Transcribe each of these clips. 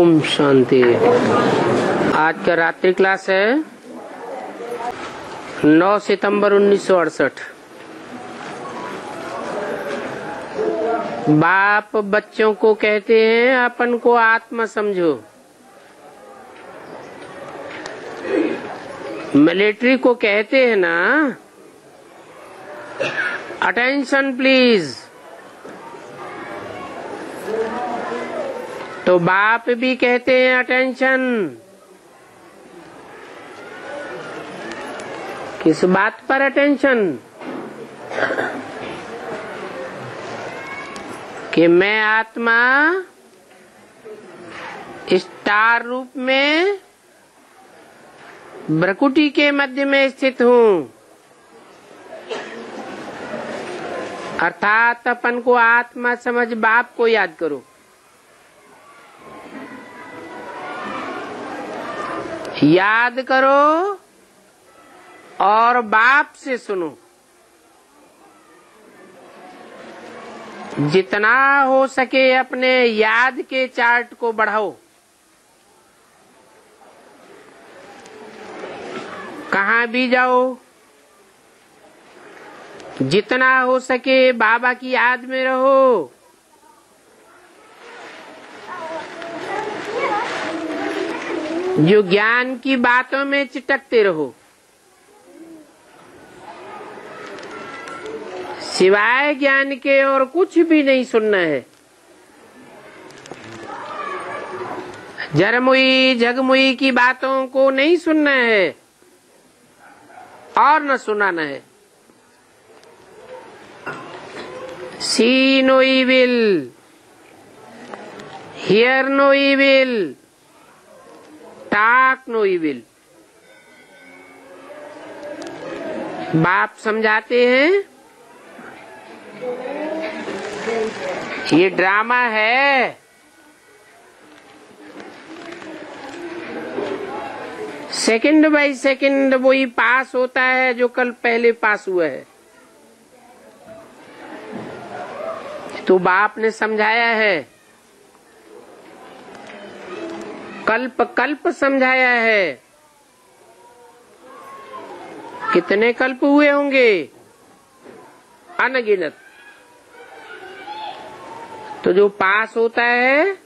ओम शांति। आज का रात्रि क्लास है 9 सितंबर 1968। बाप बच्चों को कहते हैं अपन को आत्मा समझो। मिलिट्री को कहते हैं ना अटेंशन प्लीज, तो बाप भी कहते हैं अटेंशन। किस बात पर अटेंशन? कि मैं आत्मा स्टार रूप में भ्रकुटी के मध्य में स्थित हूँ, अर्थात अपन को आत्मा समझ बाप को याद करो। याद करो और बाप से सुनो। जितना हो सके अपने याद के चार्ट को बढ़ाओ। कहाँ भी जाओ, जितना हो सके बाबा की याद में रहो। जो ज्ञान की बातों में चिटकते रहो, सिवाय ज्ञान के और कुछ भी नहीं सुनना है। जरमुई जगमुई की बातों को नहीं सुनना है और न सुनाना है। See no evil, hear no evil, talk no evil। बाप समझाते हैं ये ड्रामा है। सेकंड बाय सेकंड वही पास होता है जो कल पहले पास हुआ है। तो बाप ने समझाया है, कल्प कल्प समझाया है। कितने कल्प हुए होंगे? अनगिनत। तो जो पास होता है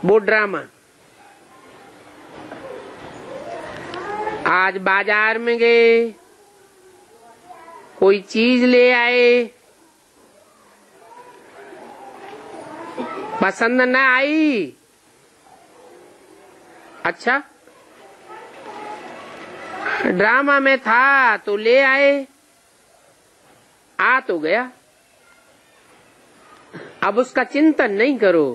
वो ड्रामा। आज बाजार में गए, कोई चीज ले आए, पसंद न आई। अच्छा, ड्रामा में था तो ले आए, आ तो गया। अब उसका चिंतन नहीं करो।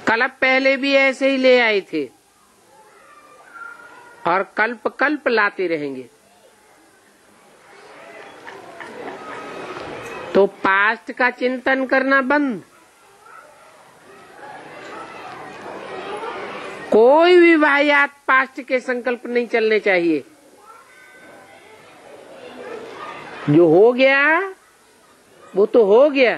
कल्प पहले भी ऐसे ही ले आए थे और कल्प कल्प लाते रहेंगे। तो पास्ट का चिंतन करना बंद। कोई भी वाहियात पास्ट के संकल्प नहीं चलने चाहिए। जो हो गया वो तो हो गया।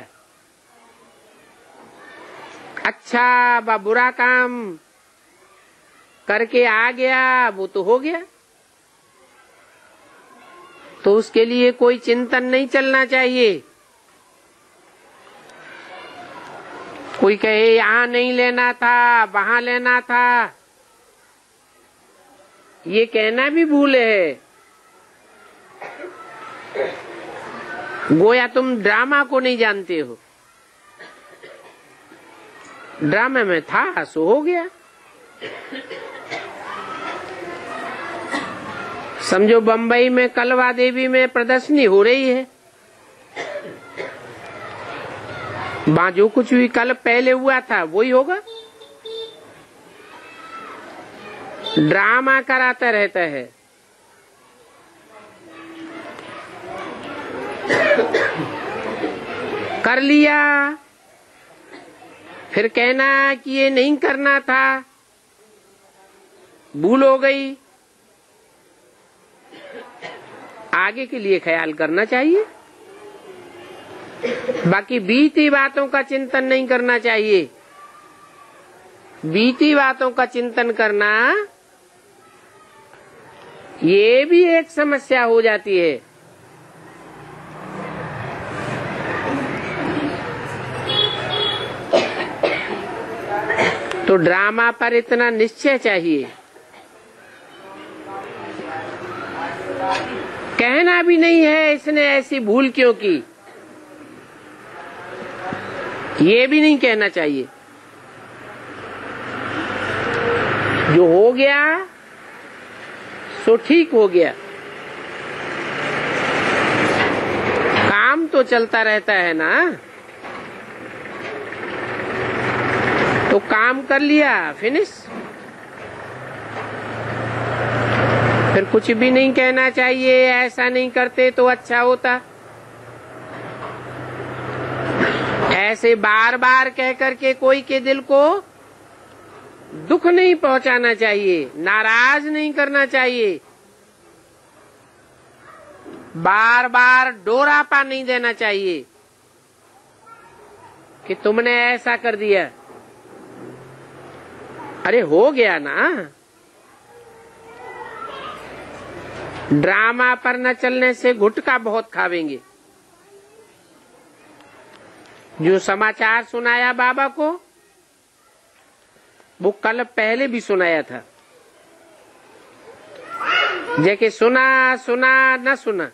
अच्छा व बुरा काम करके आ गया वो तो हो गया। तो उसके लिए कोई चिंतन नहीं चलना चाहिए। कोई कहे यहाँ नहीं लेना था, वहाँ लेना था, ये कहना भी भूल है। गोया तुम ड्रामा को नहीं जानते हो। ड्रामा में था सो हो गया। समझो बम्बई में कलवा देवी में प्रदर्शनी हो रही है। वहां जो कुछ भी कल पहले हुआ था वही होगा। ड्रामा कराता रहता है। कर लिया, फिर कहना कि ये नहीं करना था, भूल हो गई। आगे के लिए ख्याल करना चाहिए। बाकी बीती बातों का चिंतन नहीं करना चाहिए। बीती बातों का चिंतन करना ये भी एक समस्या हो जाती है। तो ड्रामा पर इतना निश्चय चाहिए। कहना भी नहीं है इसने ऐसी भूल क्यों की, ये भी नहीं कहना चाहिए। जो हो गया सो ठीक हो गया। काम तो चलता रहता है ना, तो काम कर लिया, फिनिश। फिर कुछ भी नहीं कहना चाहिए, ऐसा नहीं करते तो अच्छा होता। ऐसे बार बार कह करके कोई के दिल को दुख नहीं पहुंचाना चाहिए, नाराज नहीं करना चाहिए, बार बार डोरापा नहीं देना चाहिए कि तुमने ऐसा कर दिया। अरे हो गया ना। ड्रामा पर न चलने से गुटखा बहुत खावेंगे। जो समाचार सुनाया बाबा को, वो कल पहले भी सुनाया था। जैसे सुना सुना न सुना,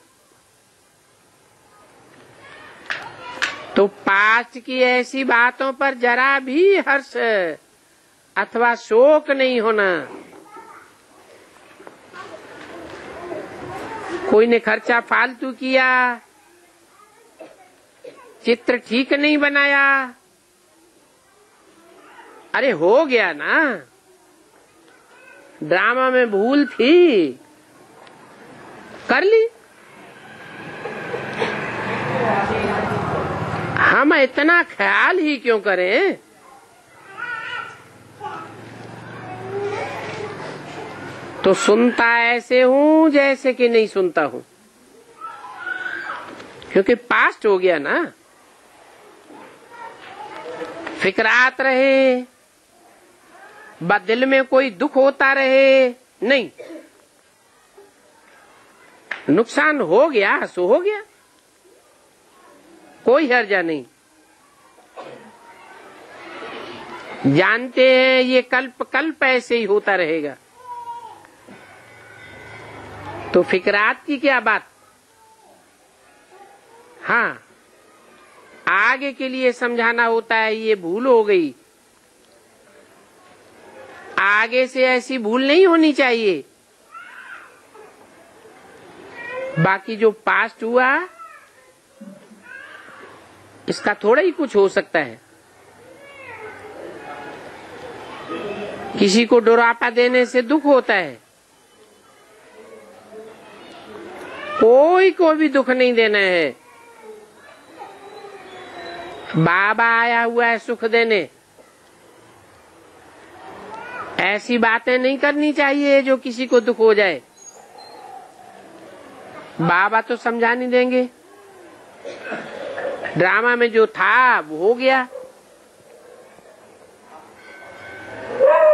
तो पास्ट की ऐसी बातों पर जरा भी हर्ष अथवा शोक नहीं होना। कोई ने खर्चा फालतू किया, चित्र ठीक नहीं बनाया, अरे हो गया ना। ड्रामा में भूल थी, कर ली। हम इतना ख्याल ही क्यों करें? तो सुनता ऐसे हूं जैसे कि नहीं सुनता हूं, क्योंकि पास्ट हो गया ना। फिक्रात रहे, दिल में कोई दुख होता रहे नहीं। नुकसान हो गया सो हो गया, कोई हर्जा नहीं। जानते हैं ये कल्प कल्प ऐसे ही होता रहेगा, तो फिक्रात की क्या बात। हाँ, आगे के लिए समझाना होता है, ये भूल हो गई, आगे से ऐसी भूल नहीं होनी चाहिए। बाकी जो पास्ट हुआ इसका थोड़ा ही कुछ हो सकता है। किसी को डोरापा देने से दुख होता है, कोई को भी दुख नहीं देना है। बाबा आया हुआ है सुख देने, ऐसी बातें नहीं करनी चाहिए जो किसी को दुख हो जाए। बाबा तो समझा नहीं देंगे। ड्रामा में जो था वो हो गया।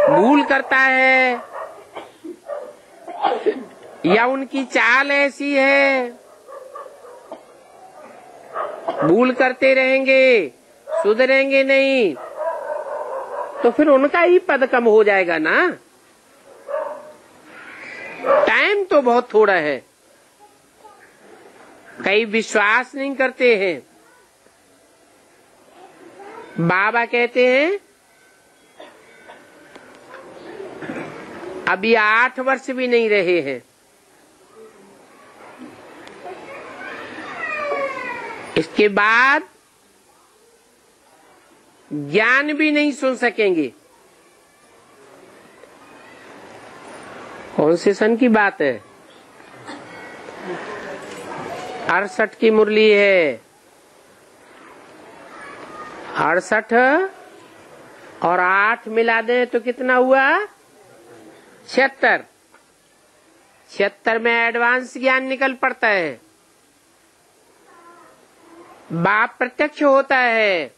भूल करता है या उनकी चाल ऐसी है, भूल करते रहेंगे, सुधरेंगे नहीं, तो फिर उनका ही पद कम हो जाएगा ना। टाइम तो बहुत थोड़ा है। कई विश्वास नहीं करते हैं। बाबा कहते हैं अभी 8 वर्ष भी नहीं रहे हैं, इसके बाद ज्ञान भी नहीं सुन सकेंगे। कौन से सन की बात है? 68 की मुरली है। 68 और 8 मिला दें तो कितना हुआ? 76। 76 में एडवांस ज्ञान निकल पड़ता है। बाप प्रत्यक्ष होता है।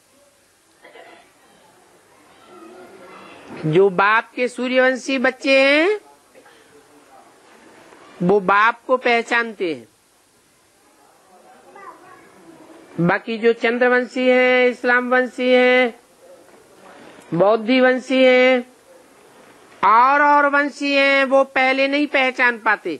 जो बाप के सूर्यवंशी बच्चे हैं वो बाप को पहचानते हैं। बाकी जो चंद्रवंशी हैं, इस्लाम वंशी हैं, बौद्धि वंशी हैं और वंशी हैं, वो पहले नहीं पहचान पाते।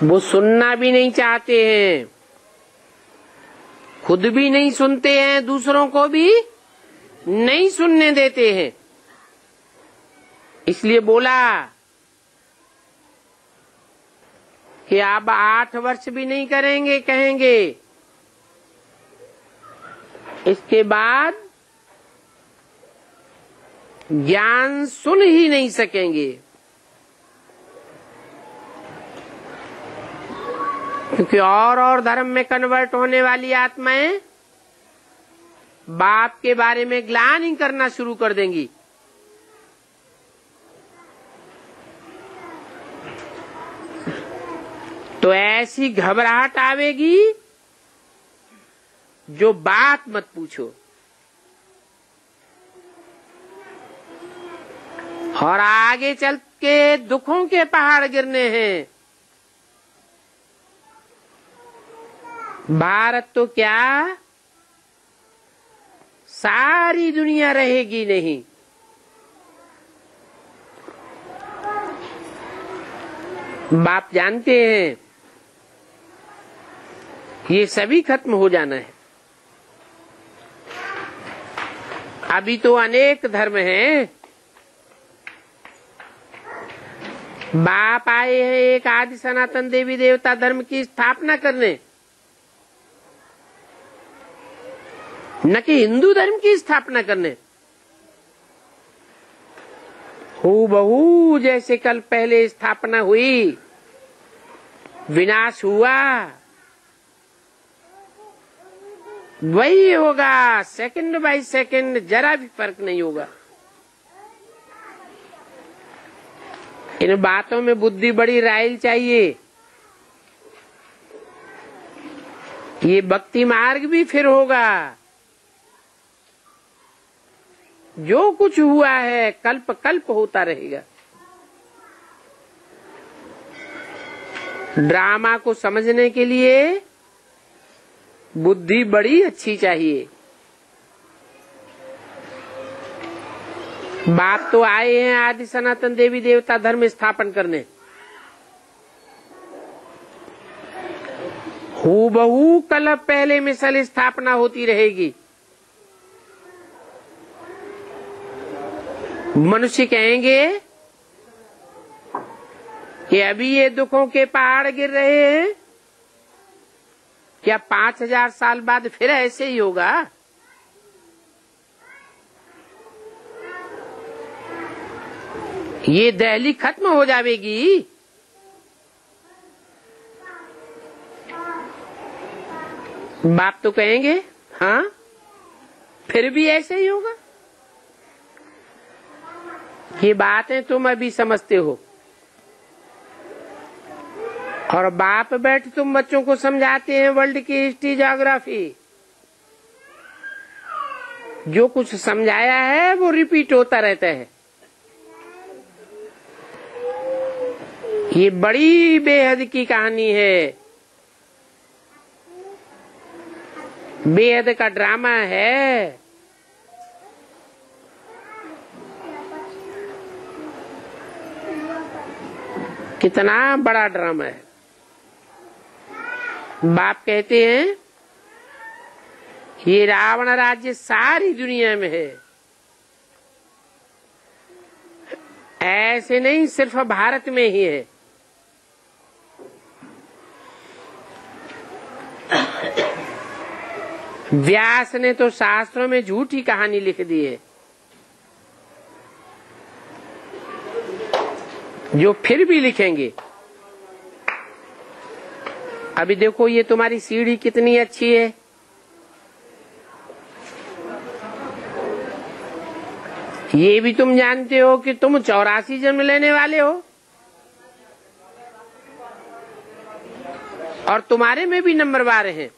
वो सुनना भी नहीं चाहते हैं, खुद भी नहीं सुनते हैं, दूसरों को भी नहीं सुनने देते हैं। इसलिए बोला कि आप 8 वर्ष भी नहीं करेंगे, कहेंगे इसके बाद ज्ञान सुन ही नहीं सकेंगे, क्योंकि और धर्म में कन्वर्ट होने वाली आत्माएं बाप के बारे में ग्लानि करना शुरू कर देंगी। तो ऐसी घबराहट आवेगी जो बात मत पूछो। और आगे चल के दुखों के पहाड़ गिरने हैं। भारत तो क्या, सारी दुनिया रहेगी नहीं। बाप जानते हैं ये सभी खत्म हो जाना है। अभी तो अनेक धर्म हैं। बाप आए हैं एक आदि सनातन देवी देवता धर्म की स्थापना करने, न कि हिंदू धर्म की स्थापना करने। हूबहू जैसे कल पहले स्थापना हुई, विनाश हुआ, वही होगा। सेकंड बाय सेकंड जरा भी फर्क नहीं होगा। इन बातों में बुद्धि बड़ी राइल चाहिए। ये भक्ति मार्ग भी फिर होगा। जो कुछ हुआ है कल्प कल्प होता रहेगा। ड्रामा को समझने के लिए बुद्धि बड़ी अच्छी चाहिए। बाप तो आए हैं आदि सनातन देवी देवता धर्म स्थापन करने। हूबहू कल पहले मिसल स्थापना होती रहेगी। मनुष्य कहेंगे कि अभी ये दुखों के पहाड़ गिर रहे हैं, क्या 5000 साल बाद फिर ऐसे ही होगा? ये दहली खत्म हो जाएगी। बाप तो कहेंगे हाँ फिर भी ऐसे ही होगा। ये बातें तुम अभी समझते हो, और बाप बैठ तुम बच्चों को समझाते हैं वर्ल्ड की हिस्ट्री ज्योग्राफी। जो कुछ समझाया है वो रिपीट होता रहता है। ये बड़ी बेहद की कहानी है, बेहद का ड्रामा है। कितना बड़ा ड्रामा है। बाप कहते हैं ये रावण राज्य सारी दुनिया में है, ऐसे नहीं सिर्फ भारत में ही है। व्यास ने तो शास्त्रों में झूठी कहानी लिख दी है, जो फिर भी लिखेंगे। अभी देखो ये तुम्हारी सीढ़ी कितनी अच्छी है। ये भी तुम जानते हो कि तुम 84 जन्म लेने वाले हो, और तुम्हारे में भी नंबरवार हैं।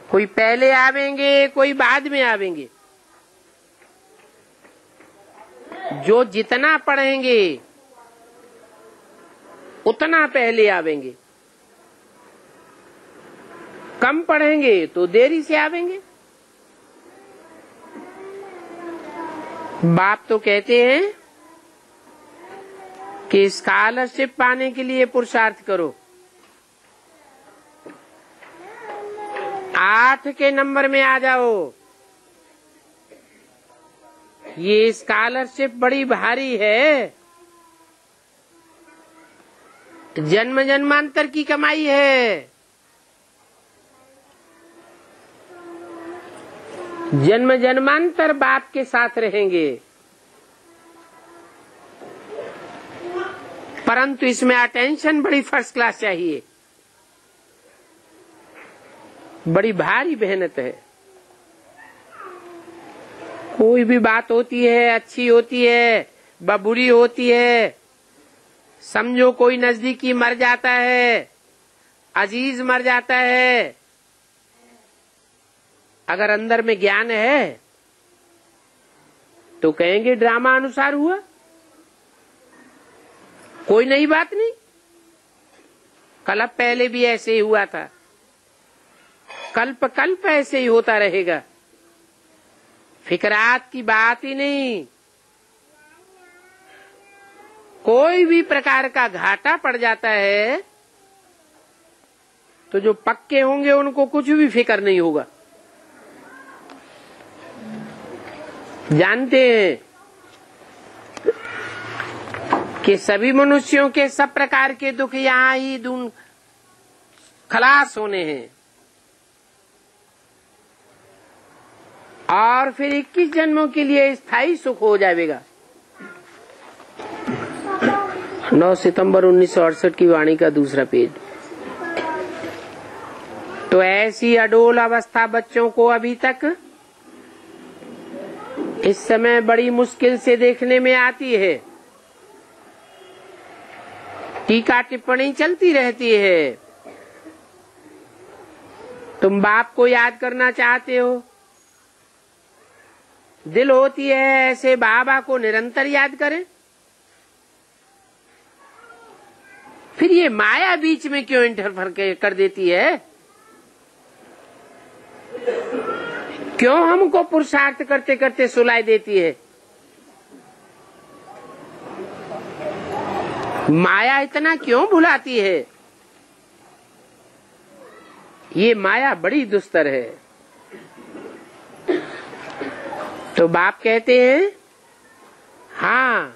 कोई पहले आवेंगे, कोई बाद में आवेंगे। जो जितना पढ़ेंगे उतना पहले आवेंगे, कम पढ़ेंगे तो देरी से आवेंगे। बाप तो कहते हैं कि स्कॉलरशिप पाने के लिए पुरुषार्थ करो। 8 के नंबर में आ जाओ। ये स्कॉलरशिप बड़ी भारी है, जन्म जन्मांतर की कमाई है। जन्म जन्मांतर बाप के साथ रहेंगे, परंतु इसमें अटेंशन बड़ी फर्स्ट क्लास चाहिए। बड़ी भारी मेहनत है। कोई भी बात होती है, अच्छी होती है व बुरी होती है। समझो कोई नजदीकी मर जाता है, अजीज मर जाता है, अगर अंदर में ज्ञान है तो कहेंगे ड्रामा अनुसार हुआ, कोई नई बात नहीं। कल्प पहले भी ऐसे ही हुआ था, कल्प कल्प ऐसे ही होता रहेगा। फिकरात की बात ही नहीं। कोई भी प्रकार का घाटा पड़ जाता है तो जो पक्के होंगे उनको कुछ भी फिक्र नहीं होगा। जानते हैं कि सभी मनुष्यों के सब प्रकार के दुख यहाँ ही खलास होने हैं, और फिर 21 जन्मों के लिए स्थायी सुख हो जाएगा। 9 सितंबर 1968 की वाणी का दूसरा पेज। तो ऐसी अडोल अवस्था बच्चों को अभी तक इस समय बड़ी मुश्किल से देखने में आती है। टीका टिप्पणी चलती रहती है। तुम बाप को याद करना चाहते हो, दिल होती है ऐसे बाबा को निरंतर याद करें। फिर ये माया बीच में क्यों इंटरफेयर कर देती है? क्यों हमको पुरुषार्थ करते करते सुलाई देती है? माया इतना क्यों भुलाती है? ये माया बड़ी दुस्तर है। तो बाप कहते हैं, हाँ,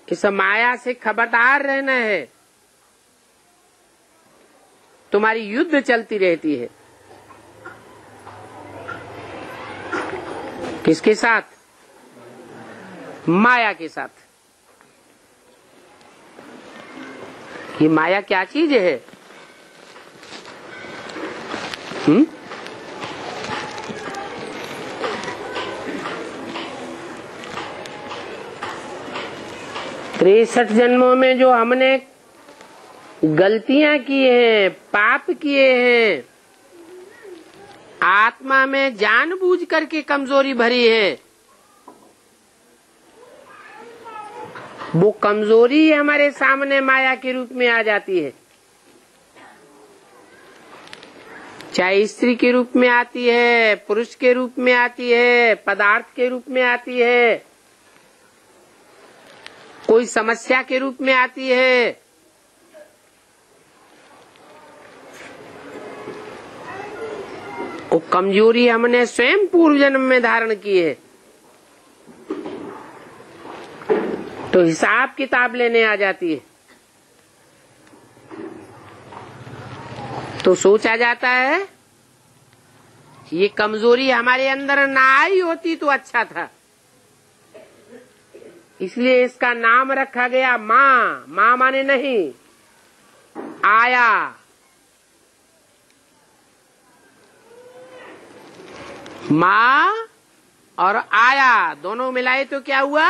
इस माया से खबरदार रहना है। तुम्हारी युद्ध चलती रहती है। किसके साथ? माया के साथ। ये माया क्या चीज है? हुँ? 63 जन्मों में जो हमने गलतियां की हैं, पाप किए हैं, आत्मा में जानबूझ करके कमजोरी भरी है, वो कमजोरी हमारे सामने माया के रूप में आ जाती है। चाहे स्त्री के रूप में आती है, पुरुष के रूप में आती है, पदार्थ के रूप में आती है, कोई समस्या के रूप में आती है। वो कमजोरी हमने स्वयं पूर्व जन्म में धारण की है। तो हिसाब किताब लेने आ जाती है। तो सोचा जाता है ये कमजोरी हमारे अंदर ना आई होती तो अच्छा था, इसलिए इसका नाम रखा गया माँ। माँ माने नहीं, आया। माँ और आया दोनों मिलाए तो क्या हुआ?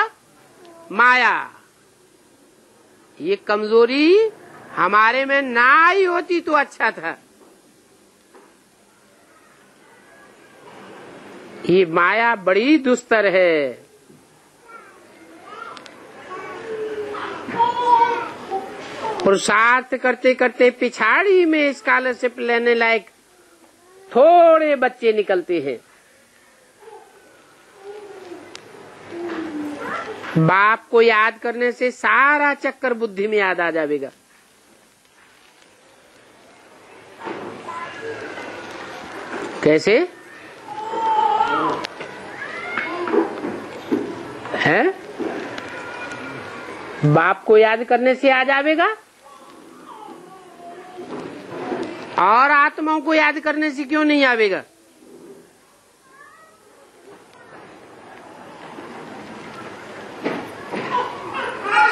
माया। ये कमजोरी हमारे में ना ही होती तो अच्छा था। ये माया बड़ी दुस्तर है। पुरुषार्थ करते करते पिछाड़ी में स्कॉलरशिप लेने लायक थोड़े बच्चे निकलते हैं। बाप को याद करने से सारा चक्कर बुद्धि में याद आ जाएगा। कैसे है? बाप को याद करने से आ जाएगा और आत्माओं को याद करने से क्यों नहीं आवेगा?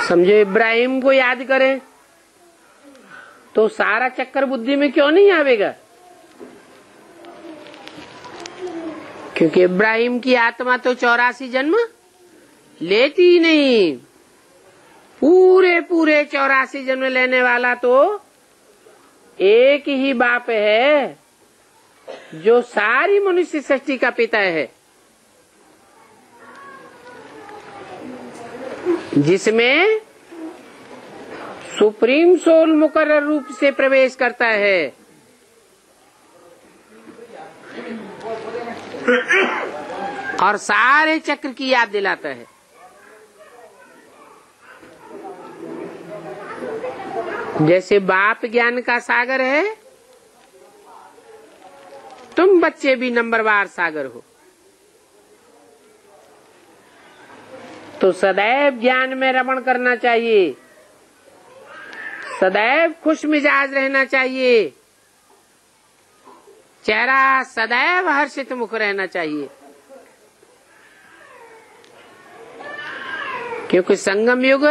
समझो, इब्राहिम को याद करें तो सारा चक्कर बुद्धि में क्यों नहीं आवेगा? क्योंकि इब्राहिम की आत्मा तो 84 जन्म लेती ही नहीं। पूरे 84 जन्म लेने वाला तो एक ही बाप है जो सारी मनुष्य सृष्टि का पिता है, जिसमें सुप्रीम सोल मुकर्रर रूप से प्रवेश करता है और सारे चक्र की याद दिलाता है। जैसे बाप ज्ञान का सागर है, तुम बच्चे भी नंबरवार सागर हो। तो सदैव ज्ञान में रमण करना चाहिए, सदैव खुश मिजाज रहना चाहिए, चेहरा सदैव हर्षित मुख रहना चाहिए। क्योंकि संगम युग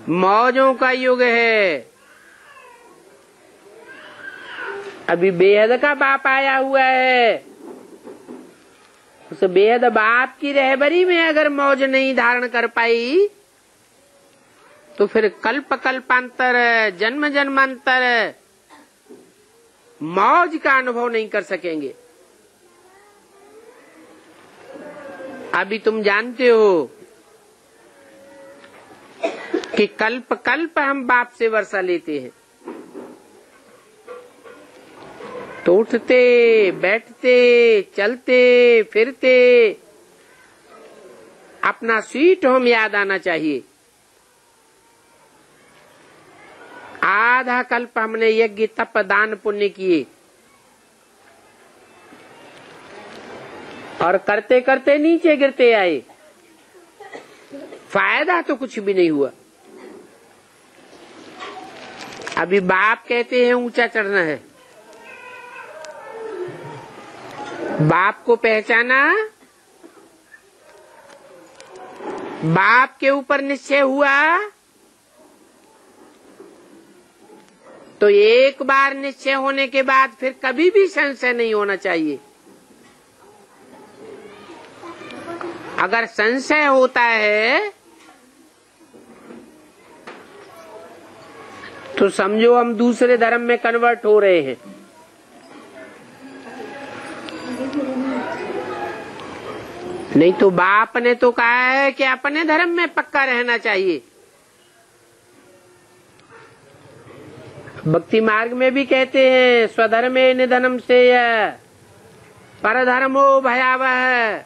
मौजों का युग है। अभी बेहद का बाप आया हुआ है। उस बेहद बाप की रहबरी में अगर मौज नहीं धारण कर पाई तो फिर कल्प कल्पांतर जन्म जन्मांतर मौज का अनुभव नहीं कर सकेंगे। अभी तुम जानते हो कि कल्प कल्प हम बाप से वर्षा लेते हैं, तो उठते बैठते चलते फिरते अपना स्वीट होम याद आना चाहिए। आधा कल्प हमने यज्ञ तप दान पुण्य किए और करते करते नीचे गिरते आए, फायदा तो कुछ भी नहीं हुआ। अभी बाप कहते हैं ऊंचा चढ़ना है, बाप को पहचाना, बाप के ऊपर निश्चय हुआ तो एक बार निश्चय होने के बाद फिर कभी भी संशय नहीं होना चाहिए। अगर संशय होता है तो समझो हम दूसरे धर्म में कन्वर्ट हो रहे हैं। नहीं तो बाप ने तो कहा है कि अपने धर्म में पक्का रहना चाहिए। भक्ति मार्ग में भी कहते हैं स्वधर्मे निधनम से परधर्मो भयावह।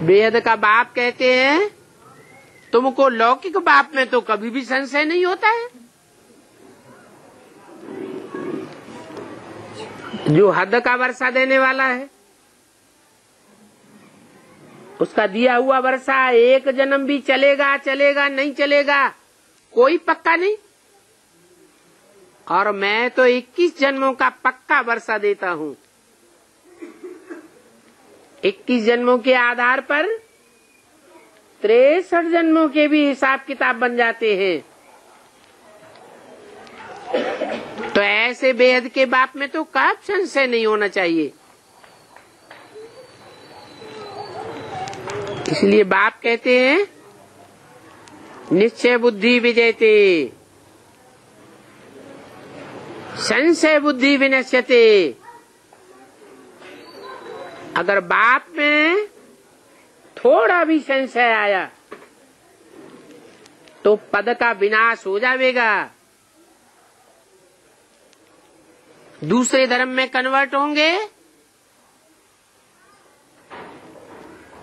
बेहद का बाप कहते हैं तुमको लौकिक बाप में तो कभी भी संशय नहीं होता है। जो हद का वर्षा देने वाला है उसका दिया हुआ वर्षा एक जन्म भी चलेगा चलेगा नहीं चलेगा कोई पक्का नहीं। और मैं तो 21 जन्मों का पक्का वर्षा देता हूँ। 21 जन्मों के आधार पर 63 जन्मों के भी हिसाब किताब बन जाते हैं। तो ऐसे बेहद के बाप में तो कब संशय नहीं होना चाहिए। इसलिए बाप कहते हैं निश्चय बुद्धि विजयते संशय बुद्धि विनश्यते। अगर बाप में थोड़ा भी संशय आया तो पद का विनाश हो जाएगा। दूसरे धर्म में कन्वर्ट होंगे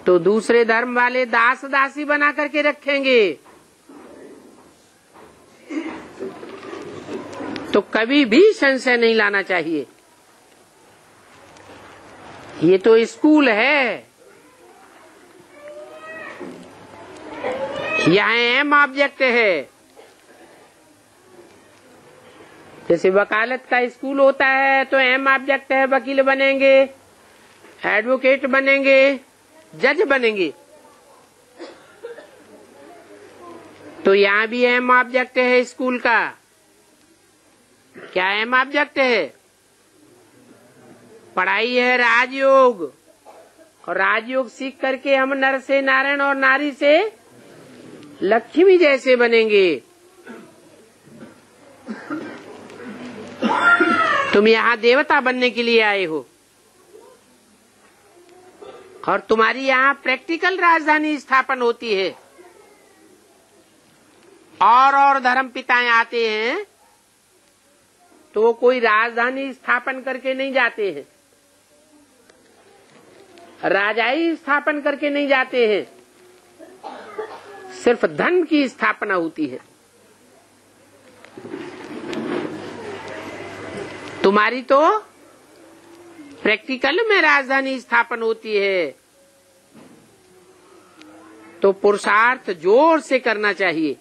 तो दूसरे धर्म वाले दास दासी बना करके रखेंगे। तो कभी भी संशय नहीं लाना चाहिए। ये तो स्कूल है, यहाँ एम ऑब्जेक्ट है। जैसे वकालत का स्कूल होता है तो एम ऑब्जेक्ट है, वकील बनेंगे, एडवोकेट बनेंगे, जज बनेंगे। तो यहाँ भी एम ऑब्जेक्ट है स्कूल का। क्या एम ऑब्जेक्ट है? पढ़ाई है राजयोग, और राजयोग सीख करके हम नर से नारायण और नारी से लक्ष्मी जैसे बनेंगे। तुम यहाँ देवता बनने के लिए आए हो और तुम्हारी यहाँ प्रैक्टिकल राजधानी स्थापन होती है। और धर्म पिताएं आते हैं तो वो कोई राजधानी स्थापन करके नहीं जाते हैं, राजाई स्थापन करके नहीं जाते हैं, सिर्फ धन की स्थापना होती है। तुम्हारी तो प्रैक्टिकल में राजधानी स्थापन होती है। तो पुरुषार्थ जोर से करना चाहिए।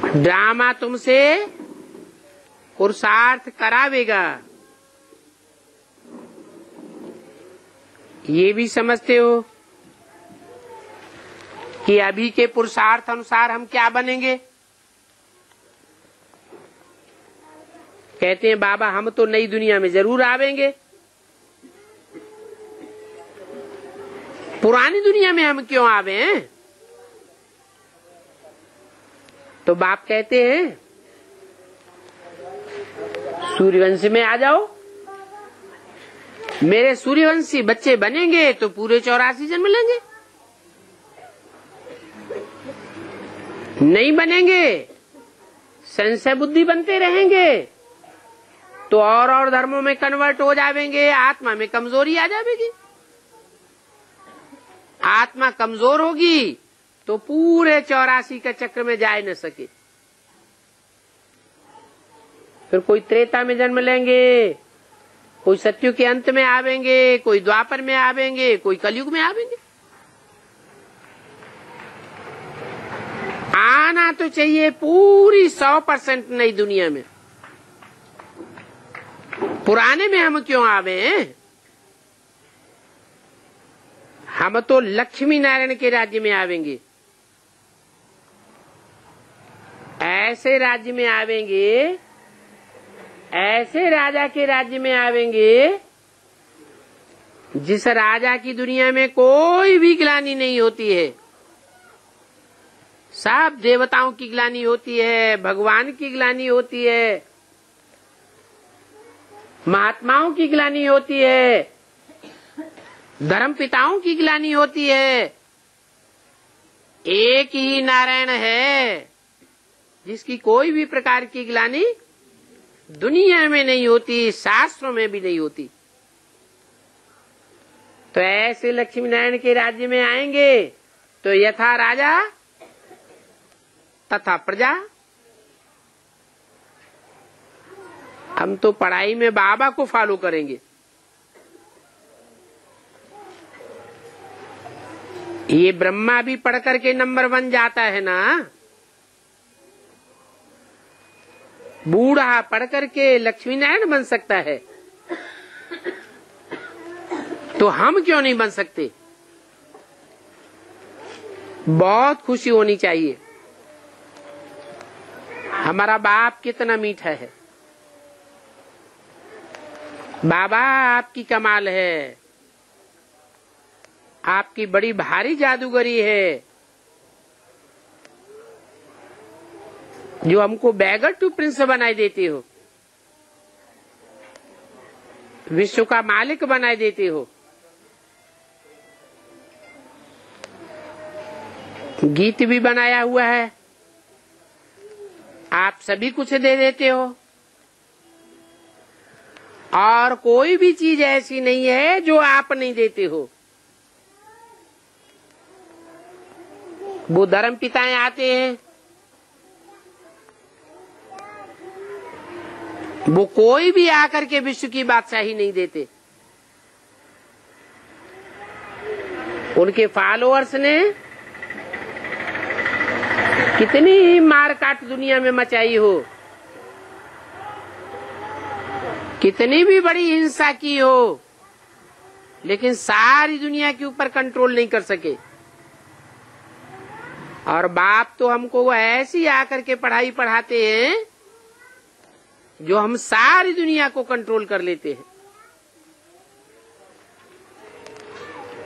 ड्रामा तुमसे पुरुषार्थ करावेगा। ये भी समझते हो कि अभी के पुरुषार्थ अनुसार हम क्या बनेंगे? कहते हैं बाबा हम तो नई दुनिया में जरूर आवेंगे, पुरानी दुनिया में हम क्यों आवे हैं? तो बाप कहते हैं सूर्यवंश में आ जाओ। मेरे सूर्यवंशी बच्चे बनेंगे तो पूरे 84 जन्म लेंगे। नहीं बनेंगे, संशय बुद्धि बनते रहेंगे तो और धर्मों में कन्वर्ट हो जाएंगे। आत्मा में कमजोरी आ जाएगी। आत्मा कमजोर होगी तो पूरे 84 के चक्र में जा न सके। फिर कोई त्रेता में जन्म लेंगे, कोई सत्ययुग के अंत में आवेंगे, कोई द्वापर में आवेंगे, कोई कलयुग में आवेंगे। आना तो चाहिए पूरी 100% नई दुनिया में। पुराने में हम क्यों आवे हैं? हम तो लक्ष्मी नारायण के राज्य में आवेंगे। ऐसे राज्य में आवेंगे, ऐसे राजा के राज्य में आवेंगे जिस राजा की दुनिया में कोई भी ग्लानि नहीं होती है। सब देवताओं की ग्लानि होती है, भगवान की ग्लानि होती है, महात्माओं की ग्लानि होती है, धर्म पिताओं की ग्लानि होती है। एक ही नारायण है जिसकी कोई भी प्रकार की ग्लानि दुनिया में नहीं होती, शास्त्रों में भी नहीं होती। तो ऐसे लक्ष्मी नारायण के राज्य में आएंगे तो यथा राजा तथा प्रजा। हम तो पढ़ाई में बाबा को फॉलो करेंगे। ये ब्रह्मा भी पढ़ करके नंबर 1 जाता है ना, बूढ़ा पढ़ करके लक्ष्मी नारायण बन सकता है, तो हम क्यों नहीं बन सकते? बहुत खुशी होनी चाहिए। हमारा बाप कितना मीठा है, बाबा आपकी कमाल है, आपकी बड़ी भारी जादूगरी है जो हमको बैगर टू प्रिंस बनाई देती हो, विश्व का मालिक बनाई देती हो। गीत भी बनाया हुआ है, आप सभी कुछ दे देते हो, और कोई भी चीज ऐसी नहीं है जो आप नहीं देते हो। वो धर्म पिताएं आते हैं, वो कोई भी आकर के विश्व की बादशाही नहीं देते। उनके फॉलोअर्स ने कितनी मार काट दुनिया में मचाई हो, कितनी भी बड़ी हिंसा की हो, लेकिन सारी दुनिया के ऊपर कंट्रोल नहीं कर सके। और बाप तो हमको ऐसी आकर के पढ़ाई पढ़ाते हैं जो हम सारी दुनिया को कंट्रोल कर लेते हैं।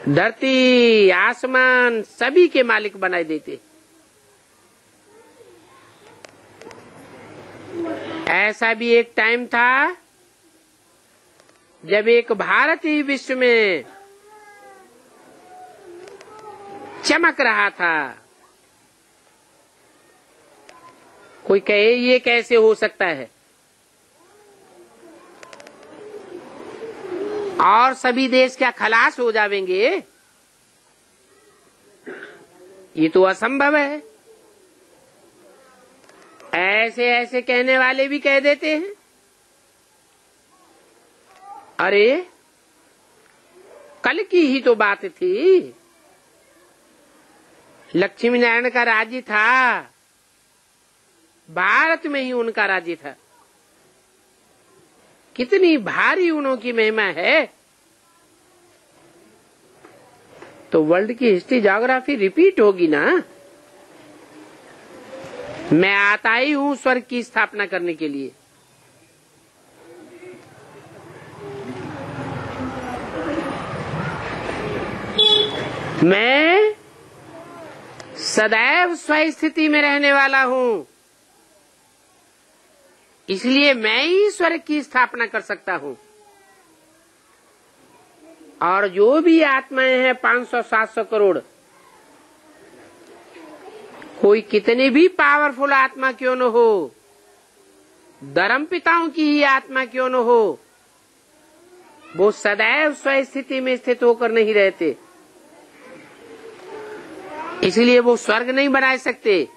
धरती आसमान सभी के मालिक बनाए देते। ऐसा भी एक टाइम था जब एक भारत ही विश्व में चमक रहा था। कोई कहे ये कैसे हो सकता है, और सभी देश क्या खलास हो जाएंगे? ये तो असंभव है। ऐसे ऐसे कहने वाले भी कह देते हैं, अरे कल की ही तो बात थी, लक्ष्मी नारायण का राज्य था, भारत में ही उनका राज्य था। कितनी भारी उनकी महिमा है। तो वर्ल्ड की हिस्ट्री ज्योग्राफी रिपीट होगी ना। मैं आता ही हूं स्वर्ग की स्थापना करने के लिए। मैं सदैव स्वस्थिति में रहने वाला हूं, इसलिए मैं ही स्वर्ग की स्थापना कर सकता हूं। और जो भी आत्माएं हैं 500-700 करोड़, कोई कितनी भी पावरफुल आत्मा क्यों न हो, धर्म पिताओं की ही आत्मा क्यों न हो, वो सदैव स्वस्थिति में स्थित होकर नहीं रहते। इसलिए वो स्वर्ग नहीं बना सकते,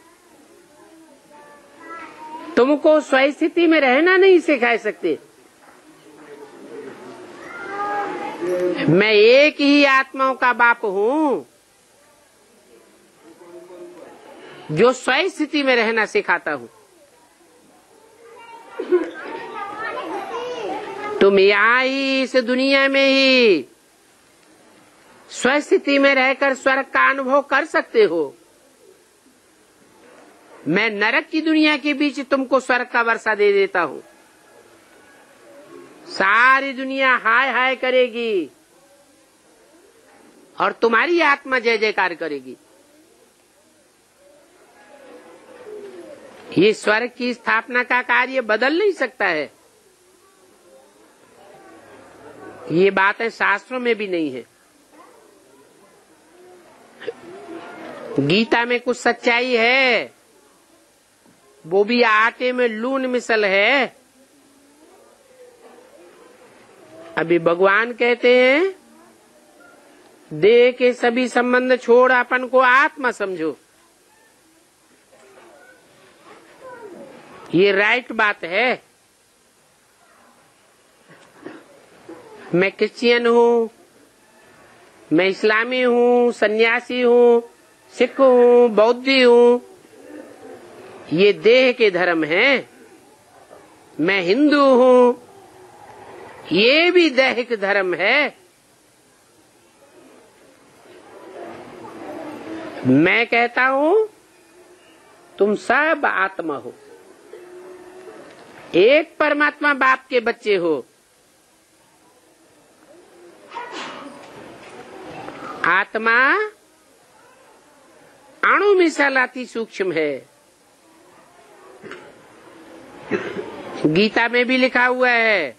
तुमको स्वस्थिति में रहना नहीं सिखा सकते। मैं एक ही आत्माओं का बाप हूं जो स्वस्थिति में रहना सिखाता हूं। तुम यहाँ ही इस दुनिया में ही स्वस्थिति में रहकर स्वर्ग का अनुभव कर सकते हो। मैं नरक की दुनिया के बीच तुमको स्वर्ग का वर्षा दे देता हूं। सारी दुनिया हाय हाय करेगी और तुम्हारी आत्मा जय जयकार करेगी। ये स्वर्ग की स्थापना का कार्य बदल नहीं सकता है। ये बातें शास्त्रों में भी नहीं है। गीता में कुछ सच्चाई है, वो भी आटे में लून मिसल है। अभी भगवान कहते हैं देह के सभी संबंध छोड़ अपन को आत्मा समझो। ये राइट बात है। मैं क्रिश्चियन हूँ, मैं इस्लामी हूँ, सन्यासी हूँ, सिख हूँ, बौद्धी हूँ, ये देह के धर्म हैं। मैं हिंदू हूँ, ये भी दैहिक धर्म है। मैं कहता हूँ तुम सब आत्मा हो। एक परमात्मा बाप के बच्चे हो। आत्मा अणु मिसाल अति सूक्ष्म है। गीता में भी लिखा हुआ है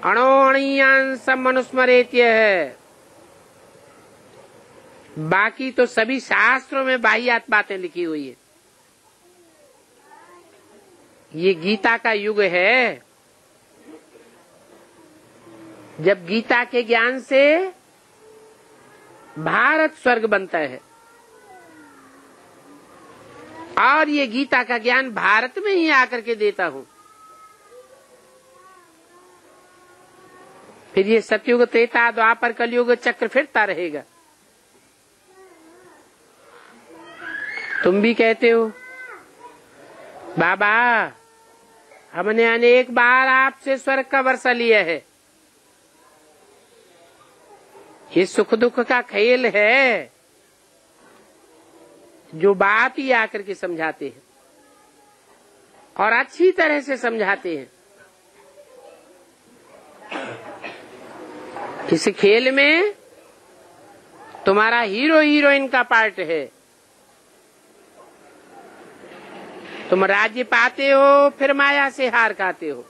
अणोअणीयांसम मनुस्मरेत्य है। बाकी तो सभी शास्त्रों में बाह्यात बातें लिखी हुई है। ये गीता का युग है जब गीता के ज्ञान से भारत स्वर्ग बनता है, और ये गीता का ज्ञान भारत में ही आकर के देता हूं। फिर ये सतयुग, त्रेता, द्वापर, कलयुग चक्र फिरता रहेगा। तुम भी कहते हो बाबा हमने अनेक बार आपसे स्वर्ग का वर्षा लिया है। ये सुख दुख का खेल है जो बाप ही आकर के समझाते हैं और अच्छी तरह से समझाते हैं। इस खेल में तुम्हारा हीरो हीरोइन का पार्ट है। तुम राज्य पाते हो, फिर माया से हार खाते हो।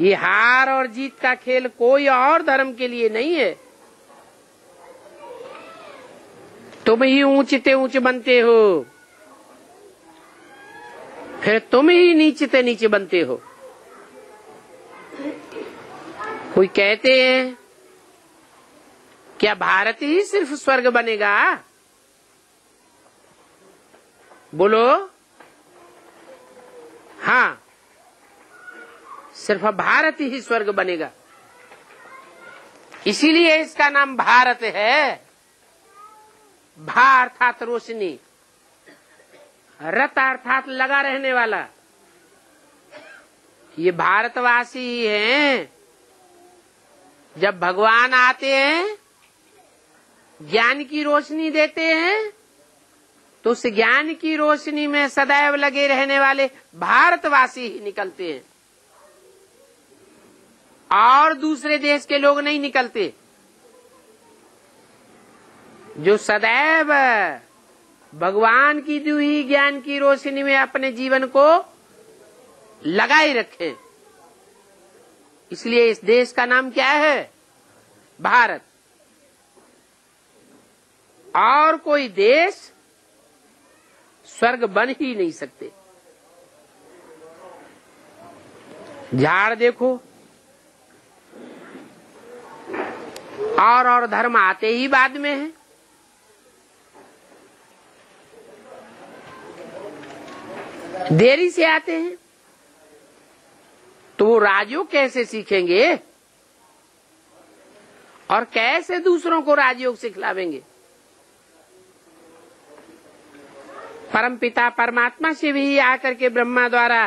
ये हार और जीत का खेल कोई और धर्म के लिए नहीं है। तुम ही ऊंचते ऊंच बनते हो, फिर तुम ही नीचते नीचे बनते हो। कोई कहते हैं क्या भारत ही सिर्फ स्वर्ग बनेगा? बोलो हाँ, सिर्फ भारत ही स्वर्ग बनेगा। इसीलिए इसका नाम भारत है। भा अर्थात रोशनी, रत अर्थात लगा रहने वाला। ये भारतवासी ही हैं। जब भगवान आते हैं, ज्ञान की रोशनी देते हैं, तो उस ज्ञान की रोशनी में सदैव लगे रहने वाले भारतवासी ही निकलते हैं, और दूसरे देश के लोग नहीं निकलते। जो सदैव भगवान की दी हुई ज्ञान की रोशनी में अपने जीवन को लगाए रखे। इसलिए इस देश का नाम क्या है? भारत। और कोई देश स्वर्ग बन ही नहीं सकते। झाड़ देखो, और धर्म आते ही बाद में है। देरी से आते हैं, तो वो राजयोग कैसे सीखेंगे और कैसे दूसरों को राजयोग सिखलावेंगे? परमपिता परमात्मा से भी आकर के ब्रह्मा द्वारा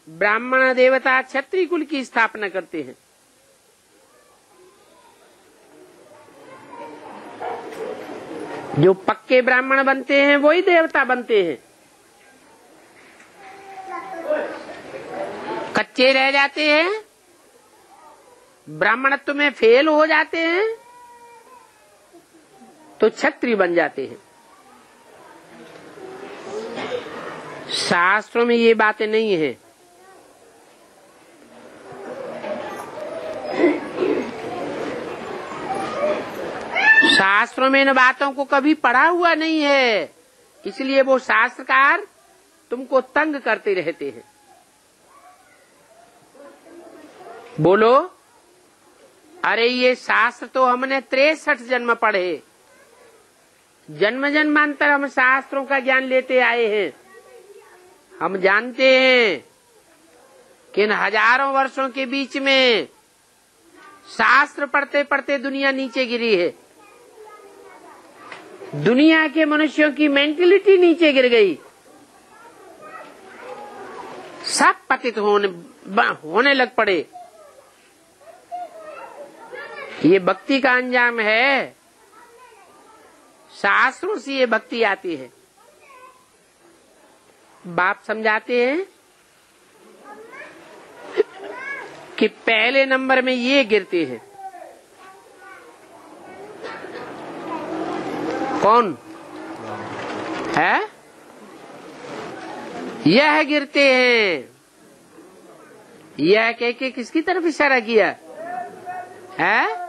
ब्राह्मण देवता क्षत्रिय कुल की स्थापना करते हैं। जो पक्के ब्राह्मण बनते हैं वही देवता बनते हैं। कच्चे रह जाते हैं, ब्राह्मणत्व में फेल हो जाते हैं, तो क्षत्रिय बन जाते हैं। शास्त्रों में ये बातें नहीं है। शास्त्रों में इन बातों को कभी पढ़ा हुआ नहीं है, इसलिए वो शास्त्रकार तुमको तंग करते रहते हैं। बोलो अरे ये शास्त्र तो हमने 63 जन्म पढ़े, जन्म जन्मांतर हम शास्त्रों का ज्ञान लेते आए हैं। हम जानते हैं कि इन हजारों वर्षों के बीच में शास्त्र पढ़ते पढ़ते दुनिया नीचे गिरी है। दुनिया के मनुष्यों की मेंटलिटी नीचे गिर गई, सब पतित होने लग पड़े। ये भक्ति का अंजाम है। शास्त्रों से ये भक्ति आती है। बाप समझाते हैं कि पहले नंबर में ये गिरते हैं। कौन है? यह गिरते हैं। यह कह के किसकी तरफ इशारा किया है?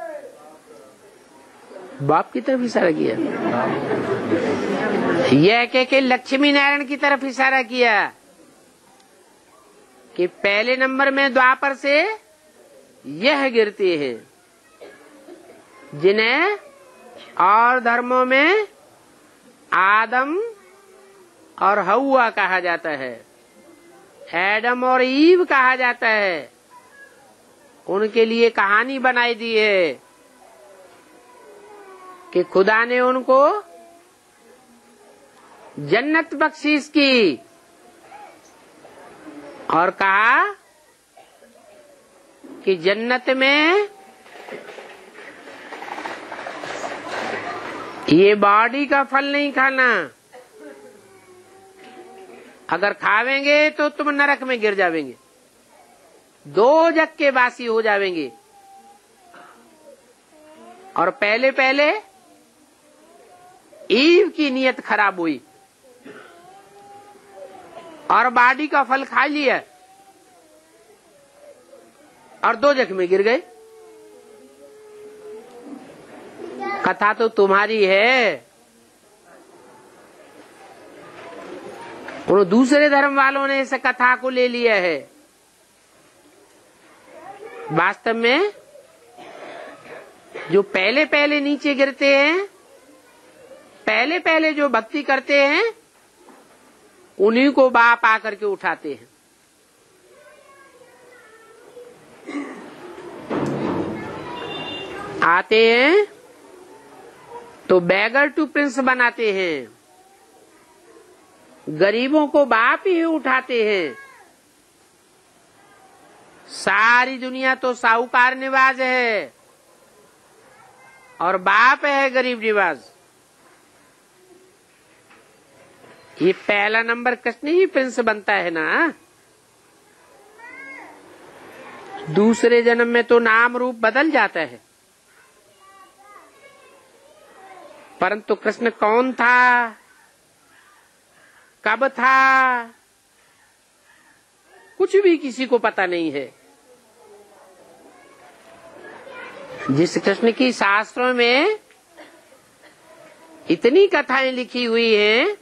बाप की तरफ इशारा किया। यह कह के लक्ष्मी नारायण की तरफ इशारा किया कि पहले नंबर में द्वापर से यह गिरते हैं, जिन्हें और धर्मों में आदम और हव्वा कहा जाता है, एडम और ईव कहा जाता है। उनके लिए कहानी बनाई दी है कि खुदा ने उनको जन्नत बख्शीश की और कहा कि जन्नत में ये बॉडी का फल नहीं खाना, अगर खावेंगे तो तुम नरक में गिर जावेंगे, दो जग के वासी हो जावेंगे। और पहले पहले ईव की नीयत खराब हुई और बॉडी का फल खा लिया और दो जग में गिर गए। कथा तो तुम्हारी है, उन दूसरे धर्म वालों ने इस कथा को ले लिया है। वास्तव में जो पहले पहले नीचे गिरते हैं, पहले पहले जो भक्ति करते हैं, उन्हीं को बाप आकर के उठाते हैं। आते हैं तो बैगर टू प्रिंस बनाते हैं, गरीबों को बाप ही उठाते हैं। सारी दुनिया तो साहूकार निवाज है और बाप है गरीब निवाज। ये पहला नंबर कृष्ण ही प्रिंस बनता है ना। दूसरे जन्म में तो नाम रूप बदल जाता है, परंतु कृष्ण कौन था, कब था, कुछ भी किसी को पता नहीं है। जिस कृष्ण की शास्त्रों में इतनी कथाएं लिखी हुई हैं,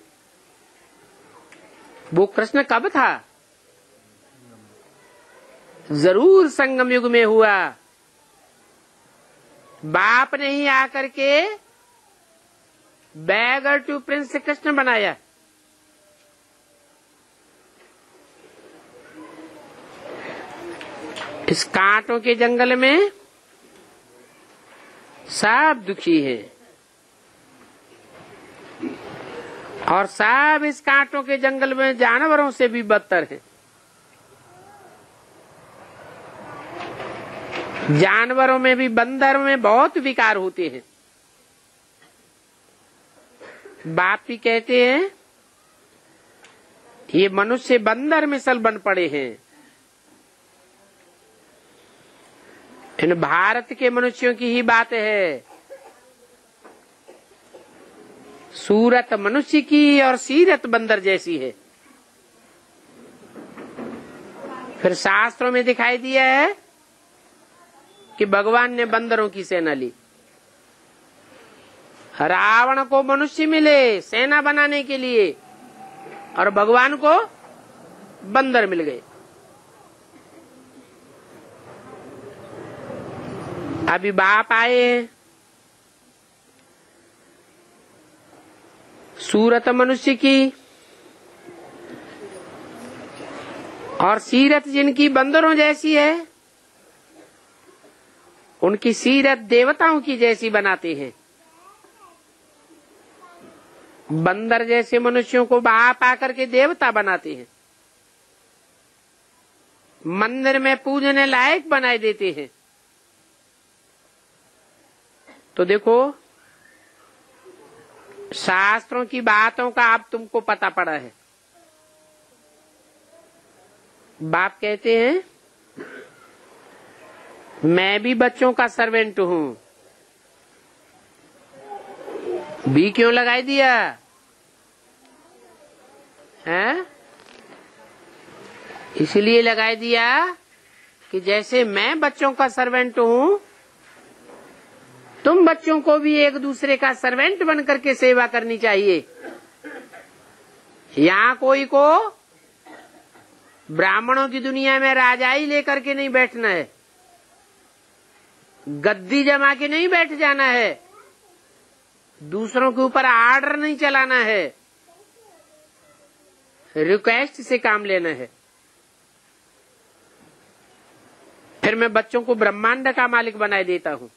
वो कृष्ण कब था? जरूर संगम युग में हुआ। बाप ने ही आकर के बैगर टू प्रिंस कृष्ण बनाया। इस कांटों के जंगल में सब दुखी है और सब इस कांटों के जंगल में जानवरों से भी बदतर है। जानवरों में भी, बंदर में बहुत विकार होते हैं। बाप भी कहते हैं ये मनुष्य बंदर मिसल बन पड़े हैं। इन भारत के मनुष्यों की ही बात है। सूरत मनुष्य की और सीरत बंदर जैसी है। फिर शास्त्रों में दिखाई दिया है कि भगवान ने बंदरों की सेना ली। रावण को मनुष्य मिले सेना बनाने के लिए और भगवान को बंदर मिल गए। अभी बाप आए, सूरत मनुष्य की और सीरत जिनकी बंदरों जैसी है, उनकी सीरत देवताओं की जैसी बनाते हैं। बंदर जैसे मनुष्यों को बाप आकर के देवता बनाते हैं, मंदिर में पूजने लायक बनाए देते हैं। तो देखो, शास्त्रों की बातों का अब तुमको पता पड़ा है। बाप कहते हैं मैं भी बच्चों का सर्वेंट हूँ। भी क्यों लगाई दिया है? इसलिए लगाई दिया कि जैसे मैं बच्चों का सर्वेंट हूँ, तुम बच्चों को भी एक दूसरे का सर्वेंट बन करके सेवा करनी चाहिए। यहाँ कोई को ब्राह्मणों की दुनिया में राजाई लेकर के नहीं बैठना है, गद्दी जमा के नहीं बैठ जाना है, दूसरों के ऊपर आर्डर नहीं चलाना है, रिक्वेस्ट से काम लेना है। फिर मैं बच्चों को ब्रह्मांड का मालिक बनाए देता हूँ,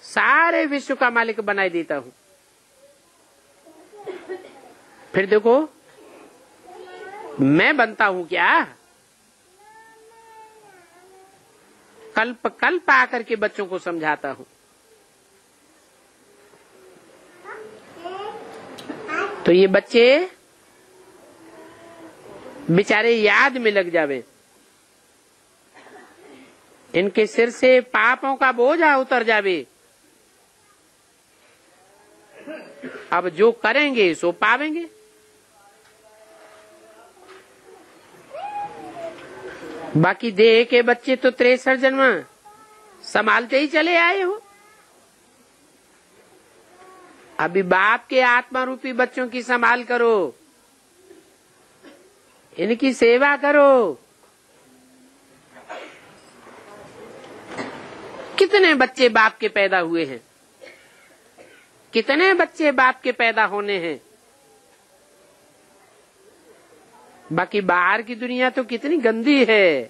सारे विश्व का मालिक बनाए देता हूँ। फिर देखो मैं बनता हूँ क्या? कल्प कल्प आकर के बच्चों को समझाता हूँ। तो ये बच्चे बेचारे याद में लग जावे, इनके सिर से पापों का बोझा उतर जावे। अब जो करेंगे सो पावेंगे। बाकी देह के बच्चे तो 63 जन्म संभालते ही चले आए हो। अभी बाप के आत्मा रूपी बच्चों की संभाल करो, इनकी सेवा करो। कितने बच्चे बाप के पैदा हुए हैं, कितने बच्चे बाप के पैदा होने हैं। बाकी बाहर की दुनिया तो कितनी गंदी है।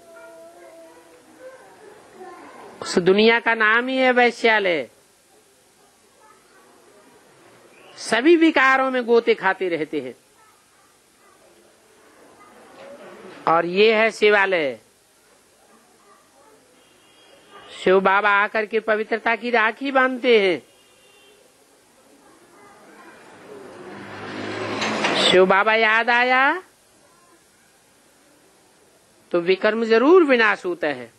उस दुनिया का नाम ही है वैश्यालय। सभी विकारों में गोते खाते रहते हैं। और ये है शिवालय। शिव बाबा आकर के पवित्रता की राखी बांधते हैं। शिव बाबा याद आया तो विकर्म जरूर विनाश होता है।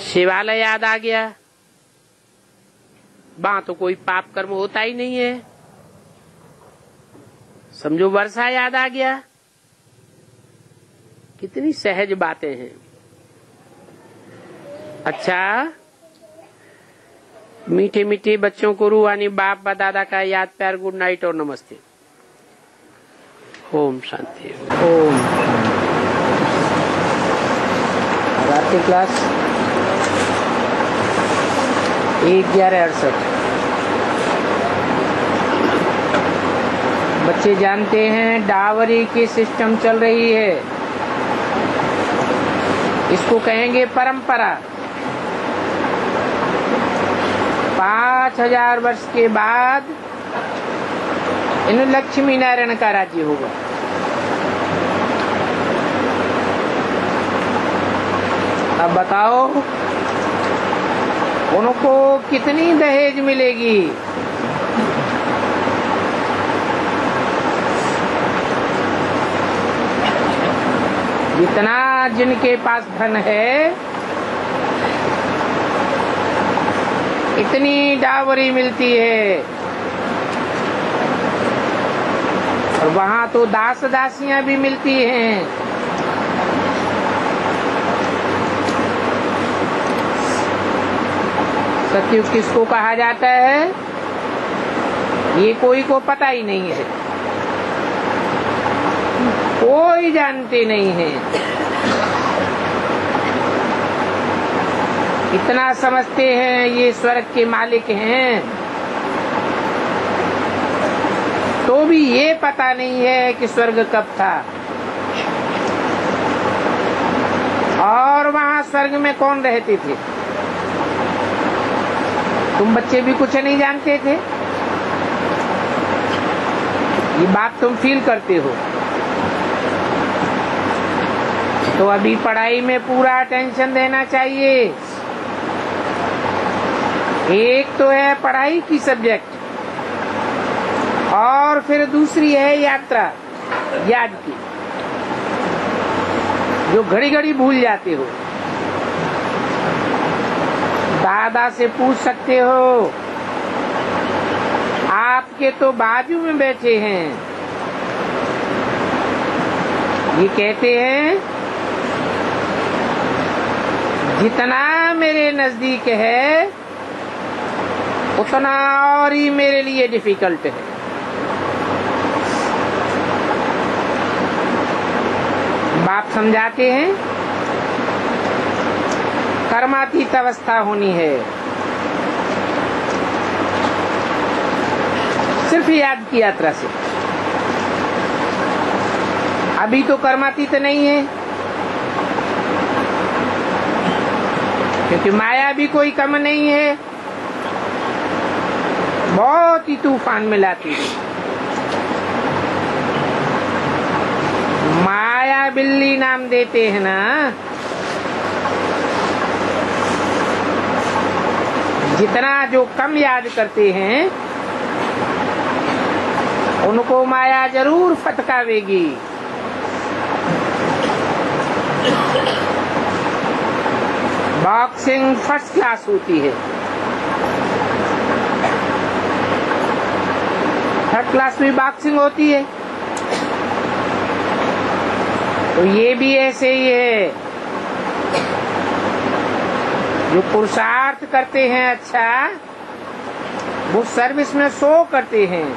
शिवालय याद आ गया, वहां तो कोई पाप कर्म होता ही नहीं है। समझो वर्षा याद आ गया, कितनी सहज बातें हैं। अच्छा, मीठे मीठे बच्चों को रूहानी बाप दादा का याद प्यार, गुड नाइट और नमस्ते। ओम शांति। ओम रात की क्लास 11:68। बच्चे जानते हैं डावरी की सिस्टम चल रही है, इसको कहेंगे परंपरा। 5000 वर्ष के बाद इन लक्ष्मी नारायण का राज्य होगा। अब बताओ उनको कितनी दहेज मिलेगी? जितना जिनके पास धन है इतनी डावरी मिलती है। और वहाँ तो दास दासियां भी मिलती हैं। सतयुग किसको कहा जाता है ये कोई को पता ही नहीं है, कोई जानते नहीं है। इतना समझते हैं ये स्वर्ग के मालिक हैं, तो भी ये पता नहीं है कि स्वर्ग कब था और वहाँ स्वर्ग में कौन रहते थे। तुम बच्चे भी कुछ नहीं जानते थे, ये बात तुम फील करते हो। तो अभी पढ़ाई में पूरा अटेंशन देना चाहिए। एक तो है पढ़ाई की सब्जेक्ट और फिर दूसरी है यात्रा याद की, जो घड़ी घड़ी भूल जाते हो। दादा से पूछ सकते हो, आपके तो बाजू में बैठे हैं, ये कहते हैं जितना मेरे नजदीक है उतना और ही मेरे लिए डिफिकल्ट है। बाप समझाते हैं कर्मातीत अवस्था होनी है, सिर्फ याद की यात्रा से। अभी तो कर्मातीत नहीं है, क्योंकि माया भी कोई कम नहीं है, बहुत ही तूफान में लाती है। माया बिल्ली नाम देते हैं ना, जितना जो कम याद करते हैं उनको माया जरूर फटकावेगी। बॉक्सिंग फर्स्ट क्लास होती है, थर्ड क्लास में बॉक्सिंग होती है, तो ये भी ऐसे ही है। जो पुरुषार्थ करते हैं अच्छा, वो सर्विस में 100 करते हैं।